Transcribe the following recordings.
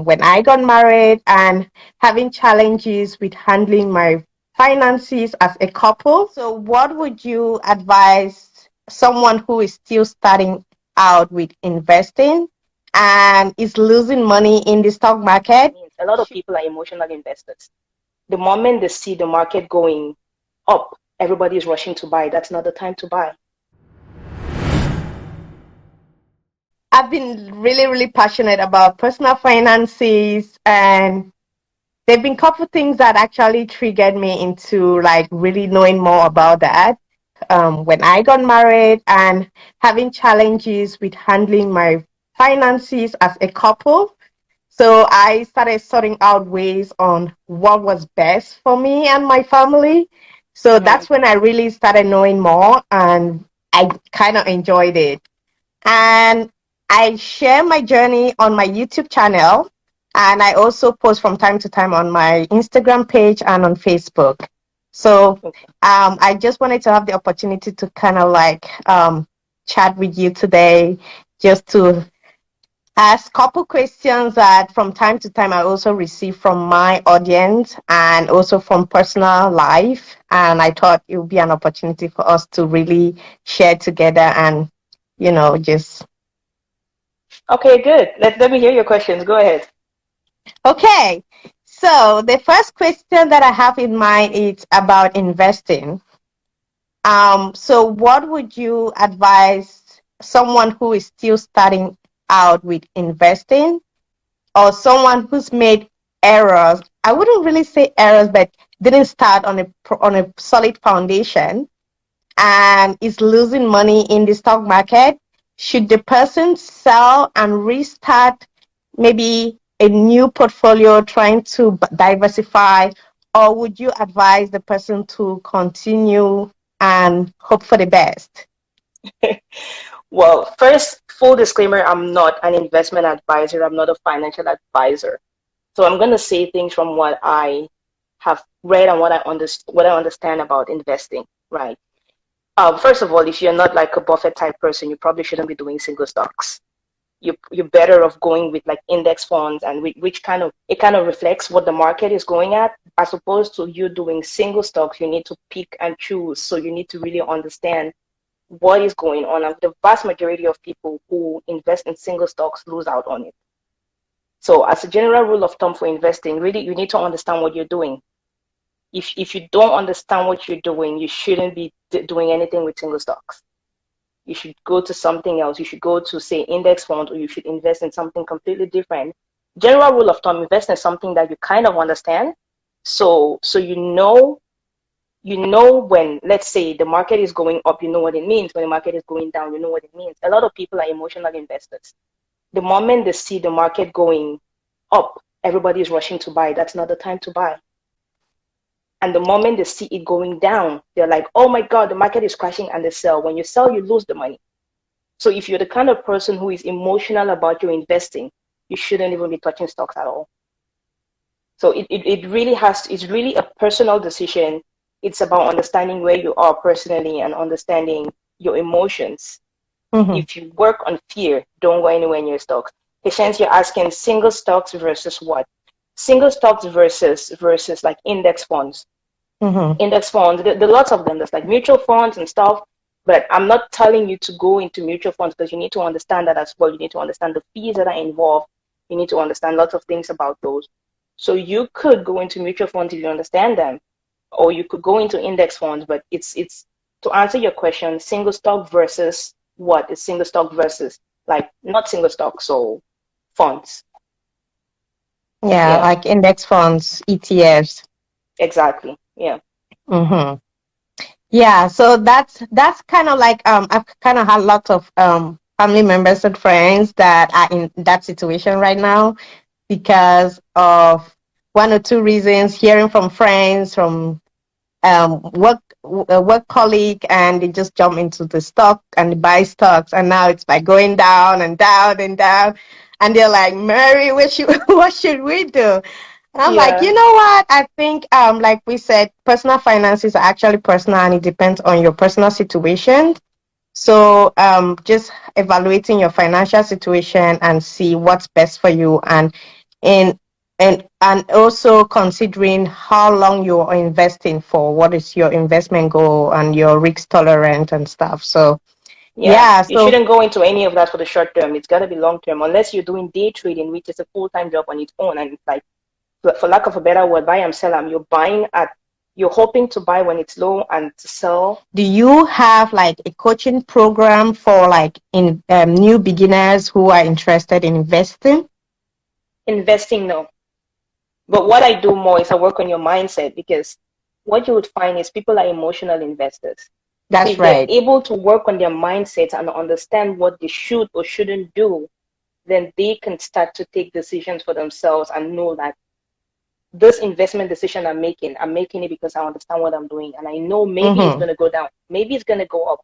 when I got married and having challenges with handling my finances as a couple. So, what would you advise someone who is still starting out with investing and is losing money in the stock market? A lot of people are emotional investors. The moment they see the market going up, everybody is rushing to buy. That's not the time to buy. I've been really, really passionate about personal finances, and there've been a couple things that actually triggered me into like really knowing more about that. When I got married and having challenges with handling my finances as a couple. So I started sorting out ways on what was best for me and my family. So Mm-hmm. that's when I really started knowing more, and I kind of enjoyed it. And I share my journey on my YouTube channel, and I also post from time to time on my Instagram page and on Facebook. So Okay. I just wanted to have the opportunity to kind of like chat with you today, just to ask couple questions that from time to time I also receive from my audience and also from personal life. And I thought it would be an opportunity for us to really share together and, just. Okay, good. Let me hear your questions. Go ahead. Okay. So the first question that I have in mind is about investing. So what would you advise someone who is still starting out with investing, or someone who's made errors? I wouldn't really say errors, but didn't start on a solid foundation and is losing money in the stock market. Should the person sell and restart maybe a new portfolio trying to diversify, or would you advise the person to continue and hope for the best? Well, first, full disclaimer, I'm not an investment advisor. I'm not a financial advisor. So I'm going to say things from what I have read and what I understand about investing, right? First of all, if you're not like a Buffett type person, you probably shouldn't be doing single stocks. You're better off going with like index funds, and which kind of reflects what the market is going at, as opposed to you doing single stocks. You need to pick and choose, so you need to really understand what is going on. And the vast majority of people who invest in single stocks lose out on it. So as a general rule of thumb for investing, really you need to understand what you're doing. If you don't understand what you're doing, you shouldn't be doing anything with single stocks. You should go to something else. You should go to, say, index funds, or you should invest in something completely different. General rule of thumb, invest in something that you kind of understand. So you know when, let's say, the market is going up, you know what it means. When the market is going down, you know what it means. A lot of people are emotional investors. The moment they see the market going up, everybody is rushing to buy. That's not the time to buy. And the moment they see it going down, they're like, oh my God, the market is crashing, and they sell. When you sell, you lose the money. So if you're the kind of person who is emotional about your investing, you shouldn't even be touching stocks at all. So it's really a personal decision. It's about understanding where you are personally and understanding your emotions. Mm-hmm. If you work on fear, don't go anywhere in your stocks. Patience, you're asking single stocks versus what? Single stocks versus like index funds. Mm-hmm. Index funds, there are lots of them. There's like mutual funds and stuff. But I'm not telling you to go into mutual funds, because you need to understand that as well. You need to understand the fees that are involved. You need to understand lots of things about those. So you could go into mutual funds if you understand them, or you could go into index funds. But it's to answer your question, single stock versus what is single stock versus, like, not single stock, so funds. Yeah, Yeah, like index funds, ETFs. exactly. Yeah. Mm-hmm. Yeah, so that's kind of like I've kind of had lots of family members and friends that are in that situation right now because of one or two reasons, hearing from friends, from work colleague, and they just jump into the stock and they buy stocks, and now it's like going down and down and down, and they're like, Mary, what should what should we do? And I'm like, Yeah. you know what? I think like we said, personal finances are actually personal, and it depends on your personal situation. So just evaluating your financial situation and see what's best for you, and and and also considering how long you are investing for, what is your investment goal and your risk tolerance and stuff. So Yeah, yeah, you so shouldn't go into any of that for the short term. It's got to be long term, unless you're doing day trading, which is a full-time job on its own. And it's like, for lack of a better word, buy and sell. You're buying at, you're hoping to buy when it's low and to sell. do you have like a coaching program for like in new beginners who are interested in investing? Investing, no. But what I do more is I work on your mindset, because what you would find is people are emotional investors. So That's if they're right. able to work on their mindset and understand what they should or shouldn't do, then they can start to take decisions for themselves and know that this investment decision I'm making it because I understand what I'm doing. And I know maybe it's Mm-hmm. going to go down, maybe it's going to go up,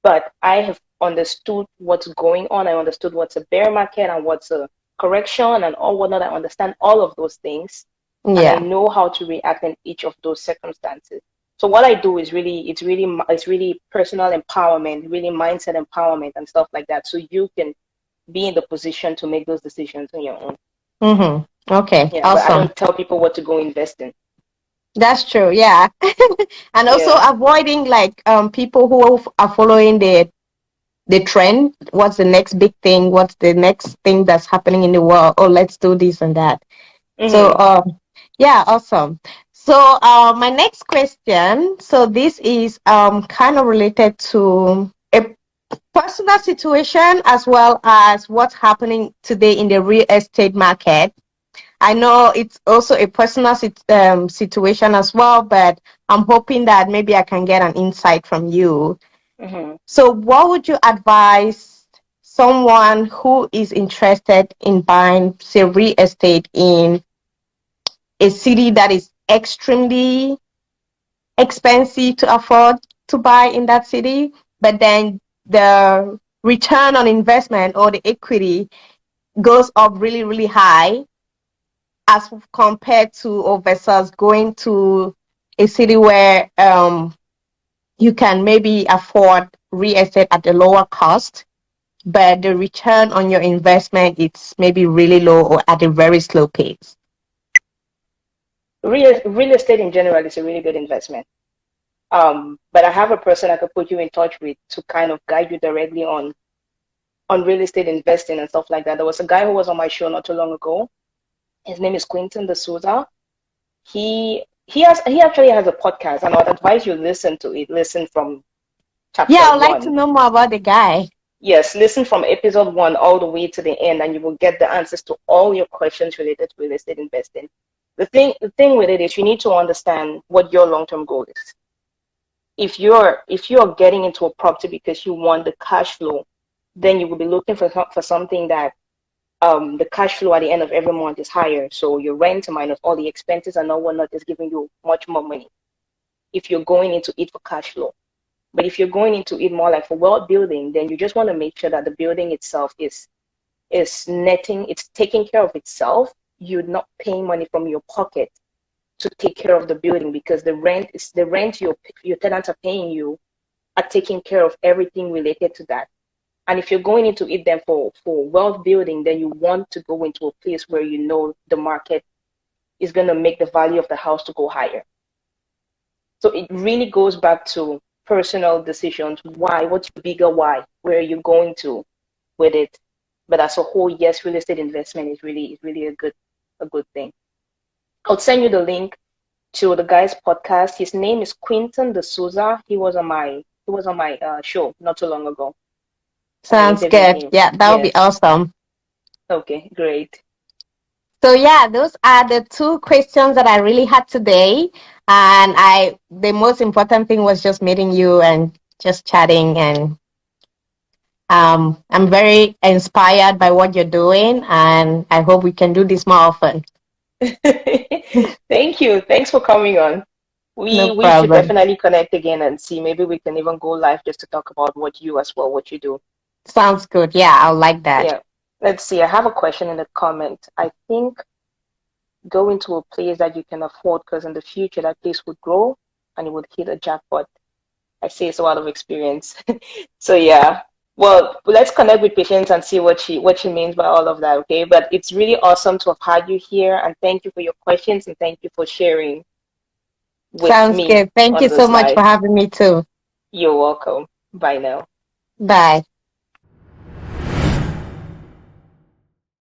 but I have understood what's going on. I understood what's a bear market and what's a correction and all whatnot. I understand all of those things, and I Yeah. know how to react in each of those circumstances. So what I do is really, it's really personal empowerment, really mindset empowerment and stuff like that. So you can be in the position to make those decisions on your own. Mm-hmm. Okay, Yeah, but I awesome. don't tell people what to go invest in. That's true. Yeah. And also Yeah. avoiding like people who are following the trend. What's the next big thing? What's the next thing that's happening in the world? Oh, let's do this and that. So Mm-hmm. yeah, awesome. So my next question, so this is kind of related to a personal situation as well as what's happening today in the real estate market. I know it's also a personal situation as well, but I'm hoping that maybe I can get an insight from you. Mm-hmm. So, what would you advise someone who is interested in buying, say, real estate in a city that is extremely expensive to afford to buy in that city, but then the return on investment or the equity goes up really, really high as compared to or versus going to a city where you can maybe afford real estate at a lower cost, but the return on your investment is maybe really low or at a very slow pace. Real estate in general is a really good investment. But I have a person I could put you in touch with to kind of guide you directly on real estate investing and stuff like that. There was a guy who was on my show not too long ago. His name is Quinton D'Souza. He actually has a podcast, and I'd advise you listen to it. Listen from Yeah, chapter I'd like to one. know more about the guy. Yes, listen from episode one all the way to the end, and you will get the answers to all your questions related to real estate investing. The thing with it is you need to understand what your long-term goal is. If you're getting into a property because you want the cash flow, then you will be looking for something that the cash flow at the end of every month is higher. So your rent minus all the expenses and all whatnot is giving you much more money if you're going into it for cash flow. But if you're going into it more like for wealth building, then you just want to make sure that the building itself is netting, it's taking care of itself. You're not paying money from your pocket to take care of the building, because the rent your tenants are paying you are taking care of everything related to that. And if you're going into it then for wealth building, then you want to go into a place where you know the market is going to make the value of the house to go higher. So it really goes back to personal decisions. Why? What's your bigger why? Where are you going to with it? But as a whole, yes, real estate investment is really a good thing. I'll send you the link to the guy's podcast. His name is Quinton D'Souza. He was on my show not too long ago. I Sounds interviewed good. him. Yeah, that would be Yes. awesome. Okay, great. So yeah, those are the two questions that I really had today. And the most important thing was just meeting you and just chatting. And I'm very inspired by what you're doing. And I hope we can do this more often. Thank you. Thanks for coming on. We No we should problem. definitely connect again and see. Maybe we can even go live just to talk about what you do. Sounds good. Yeah, I'll like that. Yeah. Let's see. I have a question in the comment. I think go into a place that you can afford, because in the future that place would grow and it would hit a jackpot. I say so out of experience. So yeah. Well, let's connect with Patience and see what she means by all of that, okay? But it's really awesome to have had you here, and thank you for your questions and thank you for sharing with Sounds me good. Thank on you so this much live. for having me too. You're welcome. Bye now. Bye.